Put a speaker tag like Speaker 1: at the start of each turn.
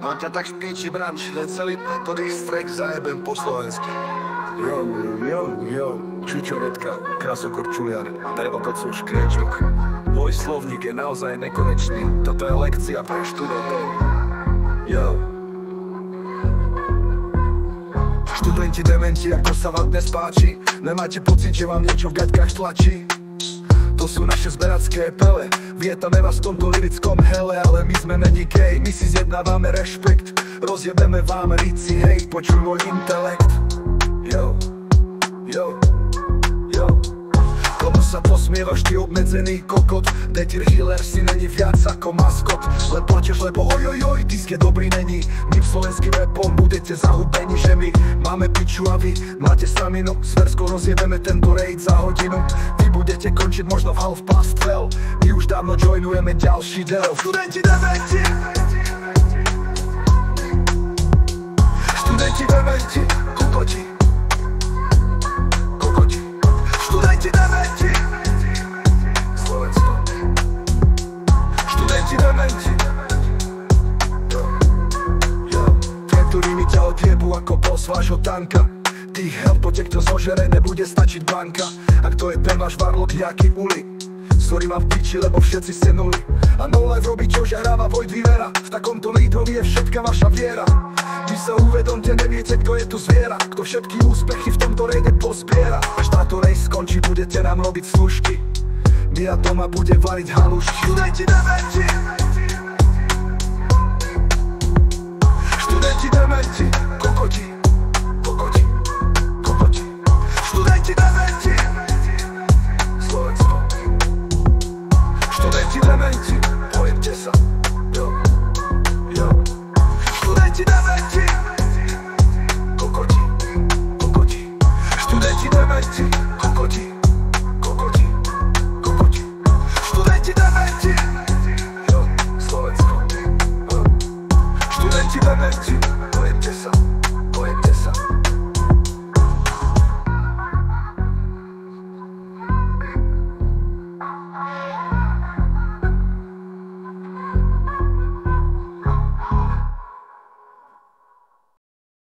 Speaker 1: Mám ťa tak špíči branč, len celý to distrek zajebem po slovensky. Jo, čučoretka, krasokorčuliar, drevokocov škriečok. Môj slovník je naozaj nekonečný, toto je lekcia pre študentov. Jo. Študenti dementi, ako sa vám dnes páči, nemáte pocit, že vám niečo v gaťkách tlačí? To sú naše zberacké pele, vietame vás v tomto lirickom hele, ale my sme není gej, my si zjednávame rešpekt, rozjebeme vám rici, hej, počuj môj intelekt. Jo. Komu sa posmievaš, ty obmedzený kokot? Detir Hiller si není viac ako maskot. Len plačeš, lebo ojojoj, disk je dobrý není. My v slovenským rapom budete zahubení, že my máme piču a vy máte staminu. S verskou rozjebeme tento raid za hodinu. Vy budete končiť možno v half past 12. My už dávno joinujeme ďalší del. Študenti dementi, študenti dementi, kokoti. Študenti dementi, Slovensko. Študenti dementi, ktorí mi ťa odjebu ako boss vášho tanka. Tých hel, poďte, kto zožere, nebude stačiť banka. Ak to je ten váš varlok, nejaký uli, sorry, mám v piči, lebo všetci ste nuli. A no life robí, čo hráva Void Vivera. V takomto lídrovi je všetka vaša viera. Vy sa uvedomte, neviete, kto je tu zviera, kto všetky úspechy v tomto rejde pozbiera. Až táto rejs skončí, budete nám robiť služky. My a doma bude variť halušky. Študenti dementi, študenti dementi, kokoti. Študenti dementi, Slovensko. Študenti dementi, pojemte sa. Študenti dementi, kokoti. Študenti dementi, kokoti. Študenti dementi, Slovensko. Študenti dementi, pojemte sa.